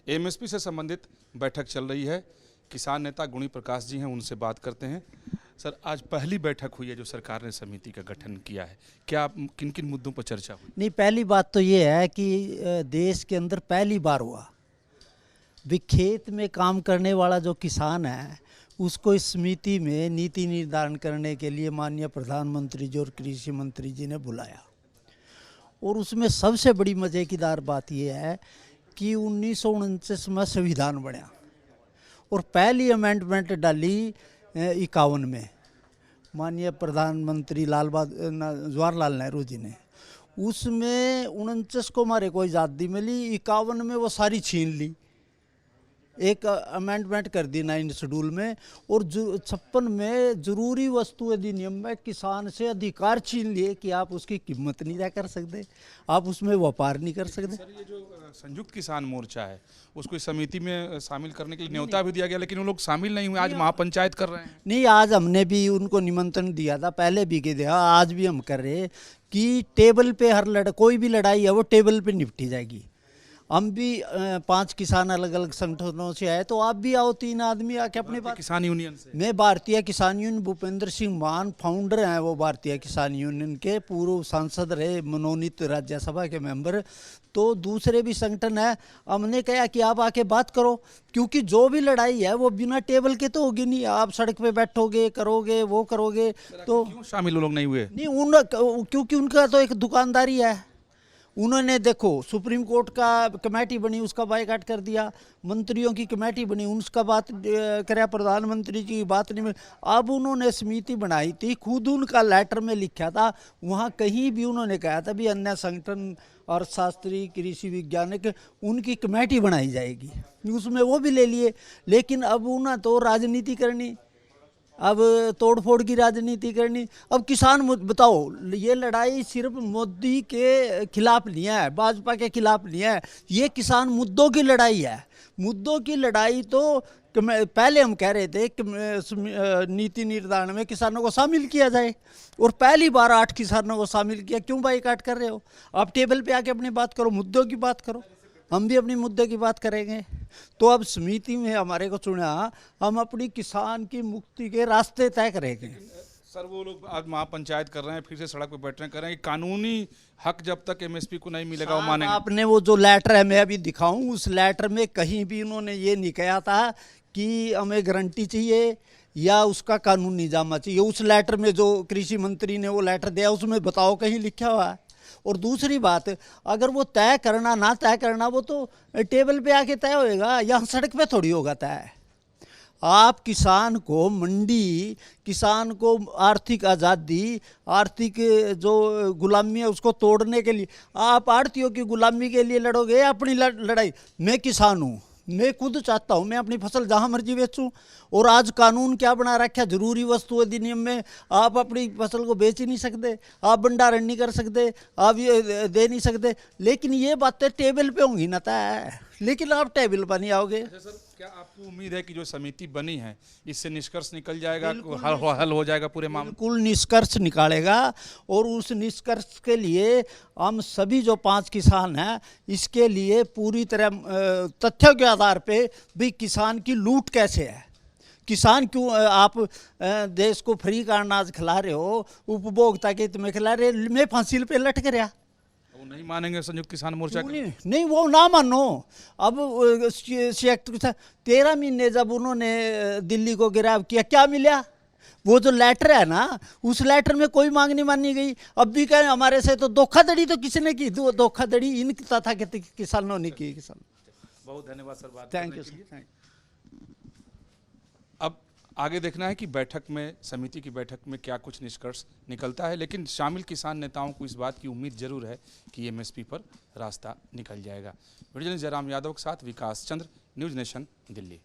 MSP से संबंधित बैठक चल रही है। किसान नेता गुणी प्रकाश जी हैं, उनसे बात करते हैं। सर, आज पहली बैठक हुई है जो सरकार ने समिति का गठन किया है, क्या किन किन मुद्दों पर चर्चा हुई? नहीं, पहली बात तो ये है कि देश के अंदर पहली बार हुआ भी खेत में काम करने वाला जो किसान है उसको इस समिति में नीति निर्धारण करने के लिए माननीय प्रधानमंत्री जी और कृषि मंत्री जी ने बुलाया। और उसमें सबसे बड़ी मज़ेदार बात यह है कि 1949 में संविधान बना और पहली अमेंडमेंट डाली 51 में माननीय प्रधानमंत्री जवाहरलाल नेहरू जी ने। उसमें 49 को हमारे को आज़ादी मिली, 51 में वो सारी छीन ली, एक अमेंडमेंट कर दी 9 शेड्यूल में। और 56 में जरूरी वस्तु अधिनियम में किसान से अधिकार छीन लिए कि आप उसकी कीमत नहीं तय कर सकते, आप उसमें व्यापार नहीं कर सकते। सर, ये जो संयुक्त किसान मोर्चा है उसको इस समिति में शामिल करने के लिए न्योता भी दिया गया, लेकिन वो लोग शामिल नहीं हुए। आज महापंचायत कर रहे हैं। नहीं, आज हमने भी उनको निमंत्रण दिया था, पहले भी दिया, आज भी हम कर रहे कि टेबल पे हर कोई भी लड़ाई है वो टेबल पे निपटी जाएगी। हम भी 5 किसान अलग अलग संगठनों से आए, तो आप भी आओ, 3 आदमी आके अपने बात। किसान यूनियन से मैं भारतीय किसान यूनियन, भूपेंद्र सिंह मान फाउंडर हैं वो भारतीय किसान यूनियन के, पूर्व सांसद रहे, मनोनीत राज्यसभा के मेंबर। तो दूसरे भी संगठन है, हमने कहा कि आप आके बात करो, क्योंकि जो भी लड़ाई है वो बिना टेबल के तो होगी नहीं। आप सड़क पे बैठोगे, करोगे, वो करोगे, तो क्यों शामिल लोग नहीं हुए? नहीं, क्योंकि उनका तो एक दुकानदारी है। उन्होंने देखो, सुप्रीम कोर्ट का कमेटी बनी, उसका बायकॉट कर दिया, मंत्रियों की कमेटी बनी, उसका बात कराया, प्रधानमंत्री जी की बात नहीं। अब उन्होंने समिति बनाई थी, खुद उनका लेटर में लिखा था, वहाँ कहीं भी उन्होंने कहा था भी अन्य संगठन और शास्त्री कृषि वैज्ञानिक उनकी कमेटी बनाई जाएगी, उसमें वो भी ले लिए। लेकिन अब उन्हें तो राजनीति करनी, अब तोड़फोड़ की राजनीति करनी। अब किसान बताओ, ये लड़ाई सिर्फ मोदी के खिलाफ नहीं है, भाजपा के खिलाफ नहीं है, ये किसान मुद्दों की लड़ाई है। मुद्दों की लड़ाई तो पहले हम कह रहे थे कि नीति निर्धारण में किसानों को शामिल किया जाए, और पहली बार 8 किसानों को शामिल किया। क्यों बाइकाट कर रहे हो? आप टेबल पे आके अपनी बात करो, मुद्दों की बात करो, हम भी अपनी मुद्दे की बात करेंगे। तो अब समिति में हमारे को चुना, हम अपनी किसान की मुक्ति के रास्ते तय करेंगे। सर, वो लोग आज महापंचायत कर रहे हैं, फिर से सड़क पर बैठ रहे हैं, कर रहे हैं। कानूनी हक जब तक एमएसपी को नहीं मिलेगा वो मानेंगे? आपने वो जो लेटर है, मैं अभी दिखाऊं, उस लेटर में कहीं भी उन्होंने ये नहीं कहा था कि हमें गारंटी चाहिए या उसका कानून निजामा चाहिए। उस लेटर में जो कृषि मंत्री ने वो लेटर दिया, उसमें बताओ कहीं लिखा हुआ है? और दूसरी बात, अगर वो तय करना ना तय करना, वो तो टेबल पे आके तय होएगा, यहाँ सड़क पे थोड़ी होगा तय। आप किसान को मंडी, किसान को आर्थिक आज़ादी, आर्थिक जो गुलामी है उसको तोड़ने के लिए आप आड़तियों की गुलामी के लिए लड़ोगे, अपनी लड़ाई। मैं किसान हूँ, मैं खुद चाहता हूँ मैं अपनी फसल जहाँ मर्जी बेचूँ। और आज कानून क्या बना रखा है, जरूरी वस्तु अधिनियम में आप अपनी फसल को बेच ही नहीं सकते, आप भंडारण नहीं कर सकते, आप ये दे नहीं सकते। लेकिन ये बातें टेबल पे होंगी ना तय, लेकिन आप टेबल पर नहीं आओगे। अच्छा सर, क्या आपको उम्मीद है कि जो समिति बनी है इससे निष्कर्ष निकल जाएगा, हल हो जाएगा पूरे मामले? बिल्कुल निष्कर्ष निकालेगा, और उस निष्कर्ष के लिए हम सभी जो 5 किसान हैं, इसके लिए पूरी तरह तथ्यों के आधार पे भी किसान की लूट कैसे है, किसान क्यों, आप देश को फ्री का अनाज खिला रहे हो, उपभोक्ता के हित में खिला रहे, मैं फांसी पे लटक रहा। वो नहीं मानेंगे संयुक्त किसान मोर्चा? नहीं, वो ना मानो। अब 13 महीने जब उन्होंने दिल्ली को गिरफ्तार किया, क्या मिला? वो जो लेटर है ना, उस लेटर में कोई मांग नहीं मानी गई। अब भी कहें हमारे से तो धोखाधड़ी तो किसने की? धोखाधड़ी इन तथाकथित किसानों ने की। किसान, बहुत धन्यवाद सर, बात थैंक यू सर। अब आगे देखना है कि बैठक में, समिति की बैठक में क्या कुछ निष्कर्ष निकलता है, लेकिन शामिल किसान नेताओं को इस बात की उम्मीद जरूर है कि एमएसपी पर रास्ता निकल जाएगा। वीडियो जर्नलिस्ट जयराम यादव के साथ विकास चंद्र, न्यूज़ नेशन, दिल्ली।